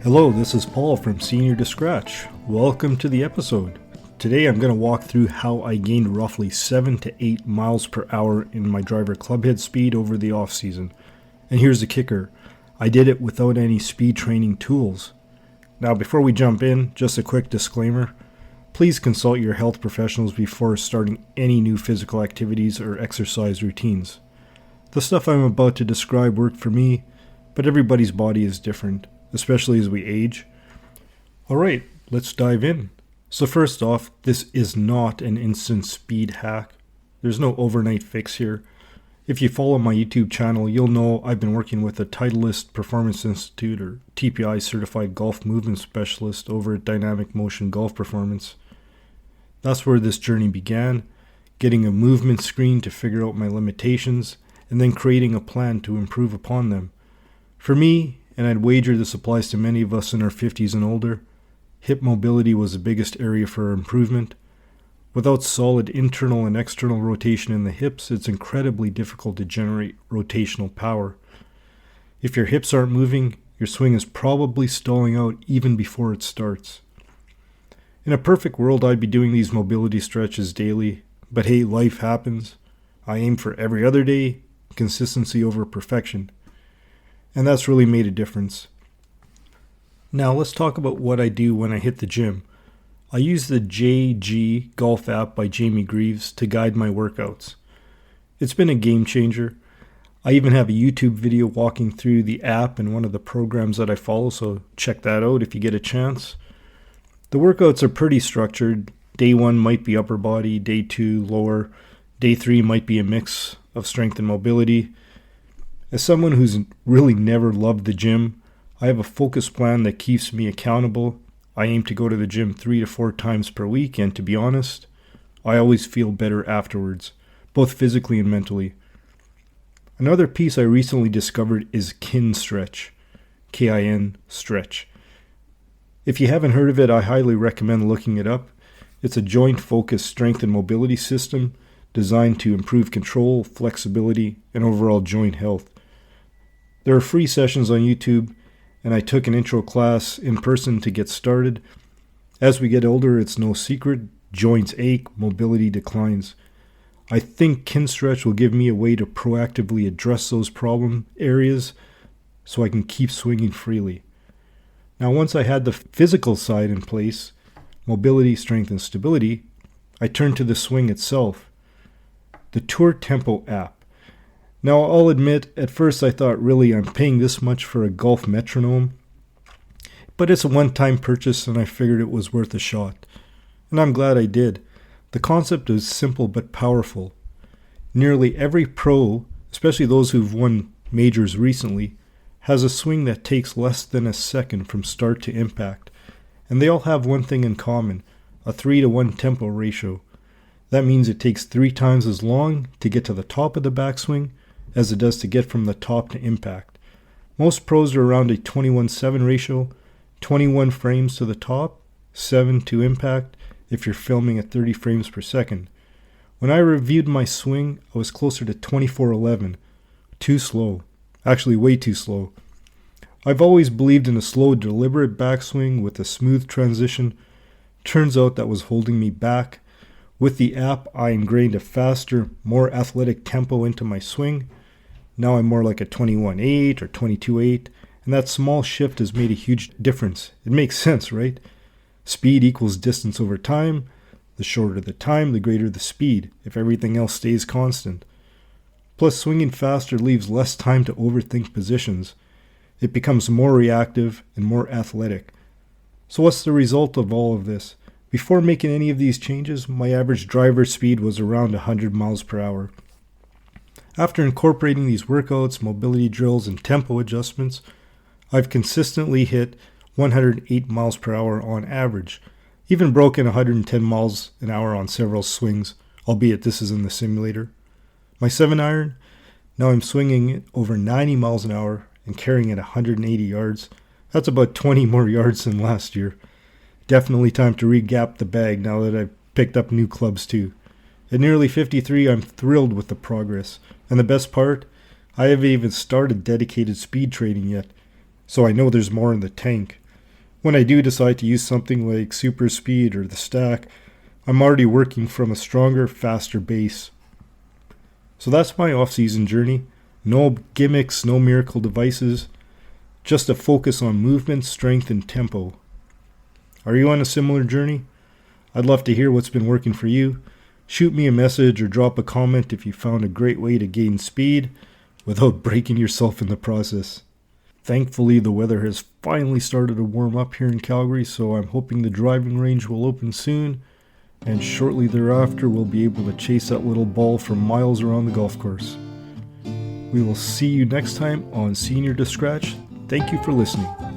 Hello, this is Paul from Senior to Scratch. Welcome to the episode. Today I'm going to walk through how I gained roughly 7 to 8 miles per hour in my driver Clubhead Speed over the off season. And here's the kicker. I did it without any speed training tools. Now before we jump in, just a quick disclaimer. Please consult your health professionals before starting any new physical activities or exercise routines. The stuff I'm about to describe worked for me, but everybody's body is different, especially as we age. Alright, let's dive in. So first off, this is not an instant speed hack. There's no overnight fix here. If you follow my YouTube channel, you'll know I've been working with a Titleist Performance Institute or TPI certified golf movement specialist over at Dynamic Motion Golf Performance. That's where this journey began, getting a movement screen to figure out my limitations, and then creating a plan to improve upon them. For me, and I'd wager this applies to many of us in our 50s and older, hip mobility was the biggest area for improvement. Without solid internal and external rotation in the hips, it's incredibly difficult to generate rotational power. If your hips aren't moving, your swing is probably stalling out even before it starts. In a perfect world, I'd be doing these mobility stretches daily, but hey, life happens. I aim for every other day, consistency over perfection. And that's really made a difference. Now let's talk about what I do when I hit the gym. I use the JG Golf app by Jamie Greaves to guide my workouts. It's been a game changer. I even have a YouTube video walking through the app and one of the programs that I follow, so check that out if you get a chance. The workouts are pretty structured. Day 1 might be upper body, day 2 lower, day 3 might be a mix of strength and mobility. As someone who's really never loved the gym, I have a focused plan that keeps me accountable. I aim to go to the gym 3 to 4 times per week, and to be honest, I always feel better afterwards, both physically and mentally. Another piece I recently discovered is Kin Stretch, K-I-N stretch. If you haven't heard of it, I highly recommend looking it up. It's a joint-focused strength and mobility system designed to improve control, flexibility, and overall joint health. There are free sessions on YouTube, and I took an intro class in person to get started. As we get older, it's no secret, joints ache, mobility declines. I think Kin Stretch will give me a way to proactively address those problem areas so I can keep swinging freely. Now, once I had the physical side in place, mobility, strength, and stability, I turned to the swing itself, the Tour Tempo app. Now, I'll admit, at first I thought, really, I'm paying this much for a golf metronome? But it's a one-time purchase, and I figured it was worth a shot. And I'm glad I did. The concept is simple but powerful. Nearly every pro, especially those who've won majors recently, has a swing that takes less than a second from start to impact. And they all have one thing in common, a 3-to-1 tempo ratio. That means it takes 3 times as long to get to the top of the backswing as it does to get from the top to impact. Most pros are around a 21-7 ratio, 21 frames to the top, 7 to impact if you're filming at 30 frames per second. When I reviewed my swing, I was closer to 24-11. Too slow. Actually, way too slow. I've always believed in a slow, deliberate backswing with a smooth transition. Turns out that was holding me back. With the app, I ingrained a faster, more athletic tempo into my swing. Now I'm more like a 21-8 or 22-8, and that small shift has made a huge difference. It makes sense, right? Speed equals distance over time. The shorter the time, the greater the speed, if everything else stays constant. Plus, swinging faster leaves less time to overthink positions. It becomes more reactive and more athletic. So what's the result of all of this? Before making any of these changes, my average driver speed was around 100 miles per hour. After incorporating these workouts, mobility drills, and tempo adjustments, I've consistently hit 108 miles per hour on average, even broken 110 miles an hour on several swings, albeit this is in the simulator. My 7-iron, now I'm swinging it over 90 miles an hour and carrying it 180 yards. That's about 20 more yards than last year. Definitely time to re-gap the bag now that I've picked up new clubs too. At nearly 53, I'm thrilled with the progress. And the best part, I haven't even started dedicated speed training yet, so I know there's more in the tank. When I do decide to use something like super speed or the stack, I'm already working from a stronger, faster base. So that's my off-season journey. No gimmicks, no miracle devices, just a focus on movement, strength, and tempo. Are you on a similar journey? I'd love to hear what's been working for you. Shoot me a message or drop a comment if you found a great way to gain speed without breaking yourself in the process. Thankfully, the weather has finally started to warm up here in Calgary, so I'm hoping the driving range will open soon, and shortly thereafter we'll be able to chase that little ball for miles around the golf course. We will see you next time on Senior to Scratch. Thank you for listening.